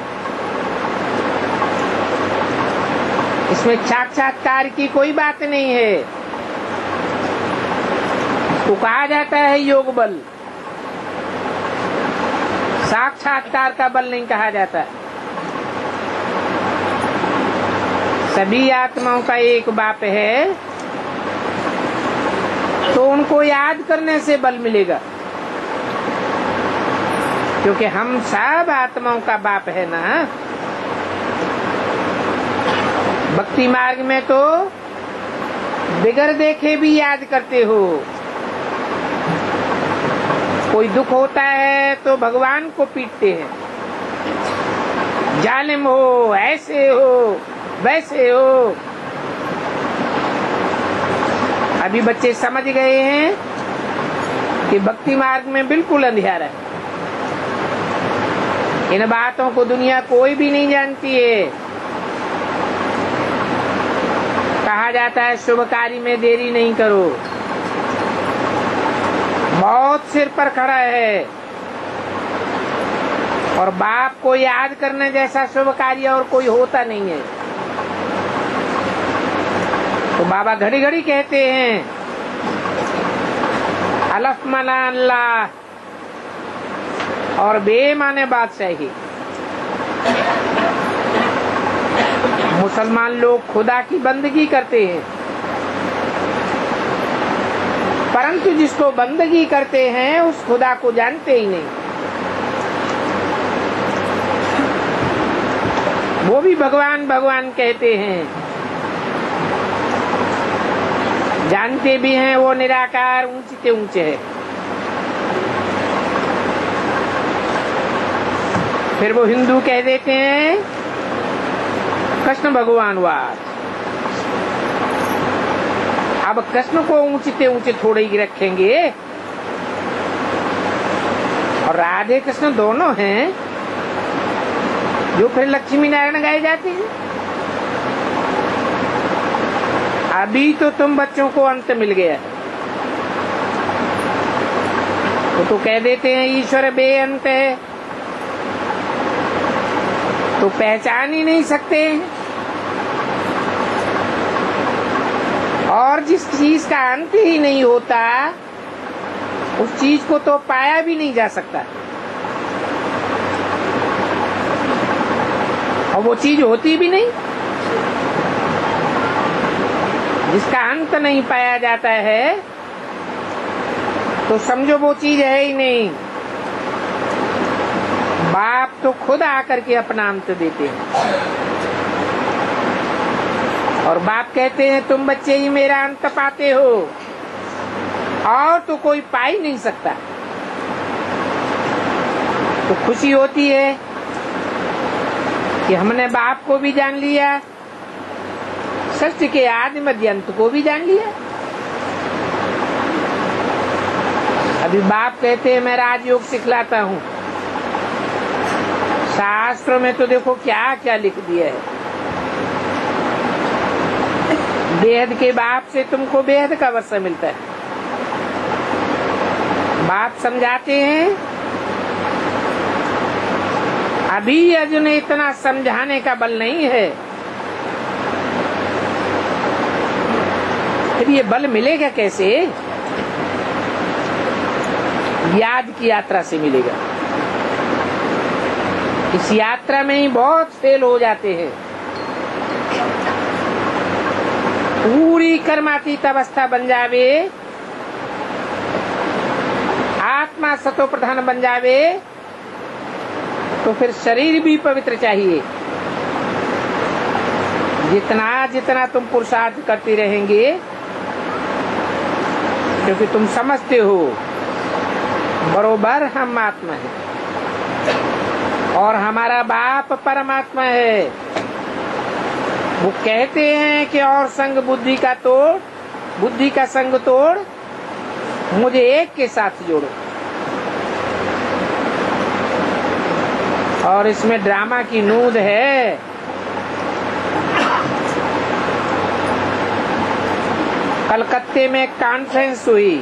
इसमें साक्षात्कार की कोई बात नहीं है, तो कहा जाता है योग बल, साक्षात्कार का बल नहीं कहा जाता। सभी आत्माओं का एक बाप है, तो उनको याद करने से बल मिलेगा, क्योंकि हम सब आत्माओं का बाप है ना। भक्ति मार्ग में तो बिगर देखे भी याद करते हो। कोई दुख होता है तो भगवान को पीटते हैं, जालिम हो, ऐसे हो, वैसे हो। अभी बच्चे समझ गए हैं कि भक्ति मार्ग में बिल्कुल अंधेरा है। इन बातों को दुनिया कोई भी नहीं जानती है। कहा जाता है शुभ कार्य में देरी नहीं करो, मौत सिर पर खड़ा है, और बाप को याद करने जैसा शुभ कार्य और कोई होता नहीं है। तो बाबा घड़ी घड़ी कहते हैं अलफ मना अल्लाह और बे माने बादशाही। मुसलमान लोग खुदा की बंदगी करते हैं, परंतु जिसको बंदगी करते हैं उस खुदा को जानते ही नहीं। वो भी भगवान भगवान कहते हैं, जानते भी हैं वो निराकार ऊंचे ऊंचे है। फिर वो हिंदू कह देते हैं कृष्ण भगवानवाद। अब कृष्ण को ऊंचे ऊंचे थोड़े ही रखेंगे, और राधे कृष्ण दोनों हैं, जो फिर लक्ष्मी नारायण गाए जाते हैं। अभी तो तुम बच्चों को अंत मिल गया, तो कह देते हैं ईश्वर बेअंत है, तो पहचान ही नहीं सकते। और जिस चीज का अंत ही नहीं होता उस चीज को तो पाया भी नहीं जा सकता, और वो चीज होती भी नहीं। जिसका अंत नहीं पाया जाता है तो समझो वो चीज है ही नहीं। बाप तो खुद आकर के अपना अंत देते हैं, और बाप कहते हैं तुम बच्चे ही मेरा अंत पाते हो, और तो कोई पा ही नहीं सकता। तो खुशी होती है कि हमने बाप को भी जान लिया, सृष्टि के आदि मध्य अंत को भी जान लिया। अभी बाप कहते हैं मैं राजयोग सिखलाता हूँ। शास्त्र में तो देखो क्या क्या लिख दिया है। बेहद के बाप से तुमको बेहद का वर्षा मिलता है। बाप समझाते हैं, अभी अर्जुन इतना समझाने का बल नहीं है, फिर ये बल मिलेगा कैसे? याद की यात्रा से मिलेगा। इस यात्रा में ही बहुत फेल हो जाते हैं। पूरी कर्मातीत अवस्था बन जावे, आत्मा सतो प्रधान बन जावे, तो फिर शरीर भी पवित्र चाहिए। जितना जितना तुम पुरुषार्थ करते रहेंगे, क्योंकि तुम समझते हो बरोबर हम आत्मा है और हमारा बाप परमात्मा है। वो कहते हैं कि और संग बुद्धि का तोड़, बुद्धि का संग तोड़, मुझे एक के साथ जोड़ो। और इसमें ड्रामा की नूंद है। कलकत्ते में कॉन्फ्रेंस हुई,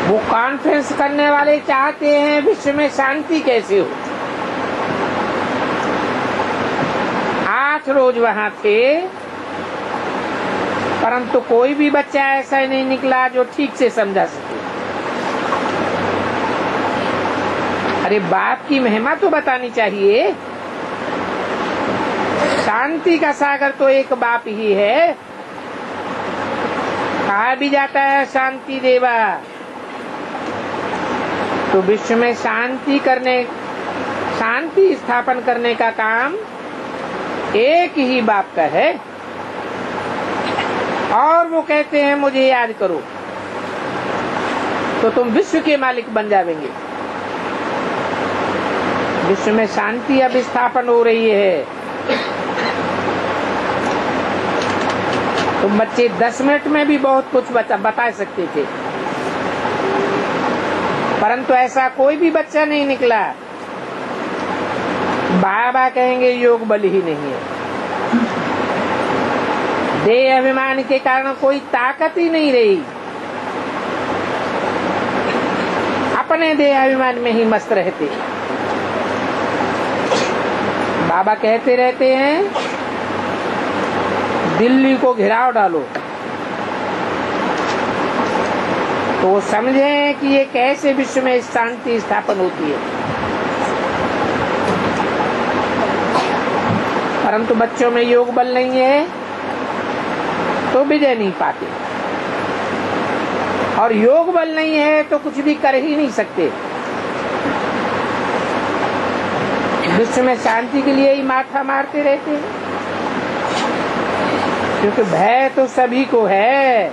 वो कॉन्फ्रेंस करने वाले चाहते हैं विश्व में शांति कैसे हो। 8 रोज वहां थे, परंतु कोई भी बच्चा ऐसा ही नहीं निकला जो ठीक से समझा सके। अरे बाप की महिमा तो बतानी चाहिए। शांति का सागर तो एक बाप ही है। कहा भी जाता है शांति देवा, तो विश्व में शांति करने, शांति स्थापन करने का काम एक ही बाप का है। और वो कहते हैं मुझे याद करो, तो तुम विश्व के मालिक बन जाएंगे। विश्व में शांति अब स्थापन हो रही है। तुम बच्चे 10 मिनट में भी बहुत कुछ बता सकते थे, परंतु ऐसा कोई भी बच्चा नहीं निकला। बाबा कहेंगे योग बल ही नहीं है। देह अभिमान के कारण कोई ताकत ही नहीं रही। अपने देह अभिमान में ही मस्त रहते। बाबा कहते रहते हैं दिल्ली को घेराव डालो, तो वो समझें कि ये कैसे विश्व में शांति स्थापन होती है। परंतु बच्चों में योग बल नहीं है तो विजय नहीं पाते, और योग बल नहीं है तो कुछ भी कर ही नहीं सकते। विश्व में शांति के लिए ही माथा मारते रहते हैं, क्योंकि भय तो सभी को है।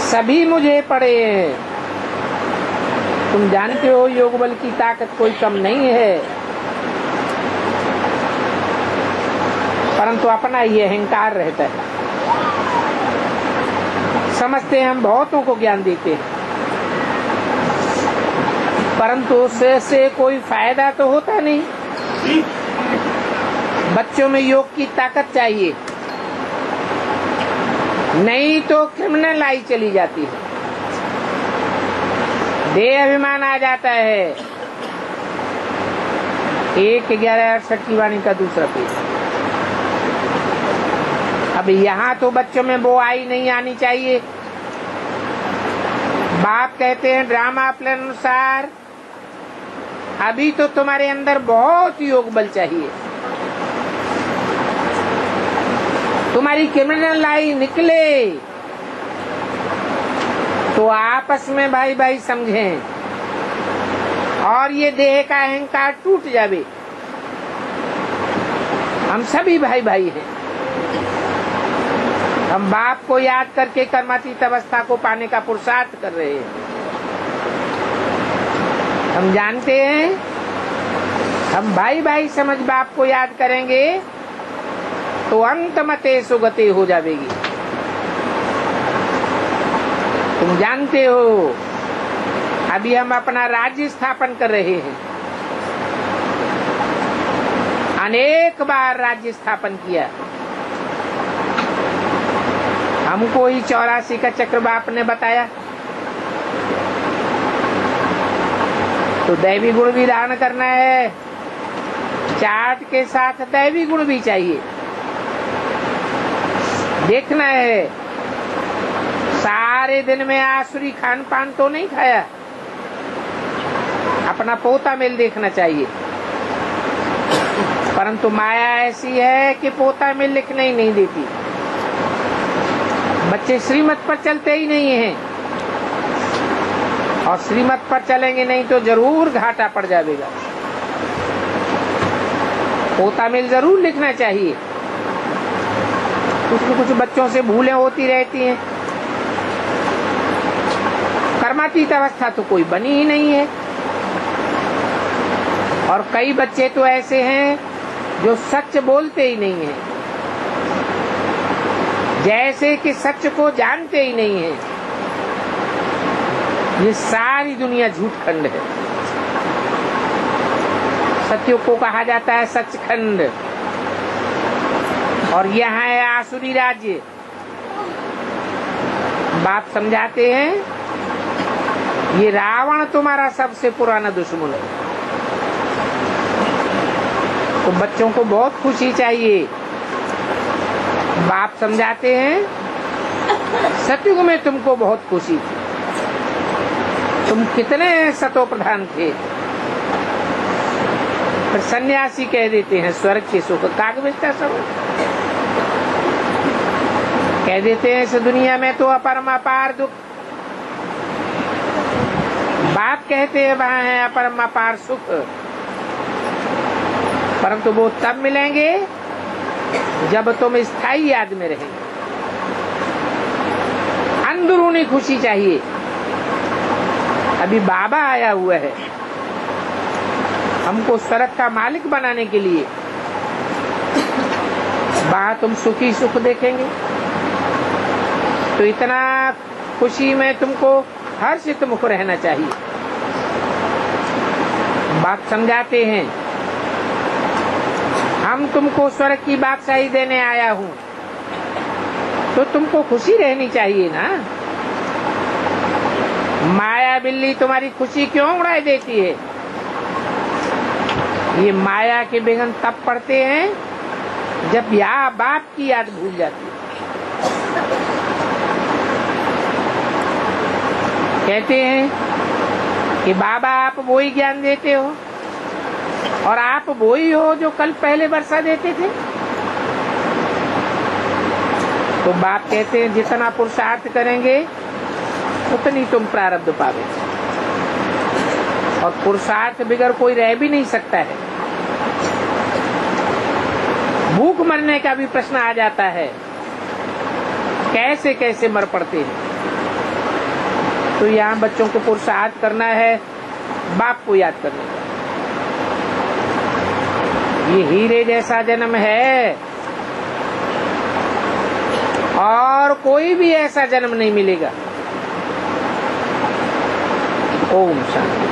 सभी मुझे पड़े हैं। तुम जानते हो योग बल की ताकत कोई कम नहीं है, परंतु अपना ये अहंकार रहता है। समझते हैं हम बहुतों को ज्ञान देते हैं, परंतु उससे कोई फायदा तो होता नहीं। बच्चों में योग की ताकत चाहिए, नहीं तो क्रिमिनल आई चली जाती है, देह अभिमान आ जाता है। 1/11/68 की वाणी का दूसरा पेज। अब यहाँ तो बच्चों में वो आई नहीं आनी चाहिए। बाप कहते हैं ड्रामा प्लान अनुसार अभी तो तुम्हारे अंदर बहुत योग बल चाहिए। तुम्हारी क्रिमिनल लाई निकले तो आपस में भाई भाई समझें, और ये देह का अहंकार टूट जावे। हम सभी भाई भाई हैं। हम बाप को याद करके कर्मातीत अवस्था को पाने का पुरुषार्थ कर रहे हैं। हम जानते हैं, हम भाई भाई समझ बाप को याद करेंगे तो अंत मते सुगति हो जाएगी। तुम जानते हो अभी हम अपना राज्य स्थापन कर रहे हैं, अनेक बार राज्य स्थापन किया। हमको ही 84 का चक्र बाप ने बताया। तो दैवी गुण भी धारण करना है, चार्ट के साथ दैवी गुण भी चाहिए। देखना है सारे दिन में आसुरी खान पान तो नहीं खाया, अपना पोता मेल देखना चाहिए। परंतु माया ऐसी है कि पोता मेल लिखने ही नहीं देती। बच्चे श्रीमत पर चलते ही नहीं हैं, और श्रीमत पर चलेंगे नहीं तो जरूर घाटा पड़ जाएगा। पोता मेल जरूर लिखना चाहिए। कुछ न कुछ बच्चों से भूलें होती रहती हैं। कर्मातीत अवस्था तो कोई बनी ही नहीं है। और कई बच्चे तो ऐसे हैं जो सच बोलते ही नहीं हैं, जैसे कि सच को जानते ही नहीं हैं। ये सारी दुनिया झूठखंड है। सत्य को कहा जाता है सचखंड, और यहाँ है आसुरी राज्य। बाप समझाते हैं ये रावण तुम्हारा सबसे पुराना दुश्मन है। तो बच्चों को बहुत खुशी चाहिए। बाप समझाते हैं सतयुग में तुमको बहुत खुशी थी, तुम कितने सतो प्रधान थे। फिर सन्यासी कह देते हैं स्वर्ग के सुख कागविष्टा सब कह देते हैं। इस दुनिया में तो अपरम अपार दुख। बाप कहते हैं वहाँ है अपरम अपार सुख, परंतु वो तब मिलेंगे जब तुम स्थायी याद में रहेंगे। अंदरूनी खुशी चाहिए। अभी बाबा आया हुआ है हमको स्वर्ग का मालिक बनाने के लिए। वहां तुम सुखी सुख देखेंगे तो इतना खुशी में तुमको हर्षित मुख रहना चाहिए। बात समझाते हैं हम तुमको स्वर्ग की बादशाही देने आया हूँ, तो तुमको खुशी रहनी चाहिए ना। माया बिल्ली तुम्हारी खुशी क्यों उड़ा देती है? ये माया के विघ्न तब पड़ते हैं जब या बाप की याद भूल जाती है। कहते हैं कि बाबा आप वो ही ज्ञान देते हो और आप वो ही हो जो कल पहले वर्षा देते थे। तो बाप कहते हैं जितना पुरुषार्थ करेंगे उतनी तुम प्रारब्ध पावे, और पुरुषार्थ बिगर कोई रह भी नहीं सकता है। भूख मरने का भी प्रश्न आ जाता है, कैसे कैसे मर पड़ते हैं। तो यहाँ बच्चों को पुरुषार्थ करना है, बाप को याद करना है। ये हीरे जैसा जन्म है और कोई भी ऐसा जन्म नहीं मिलेगा। ओम शांति।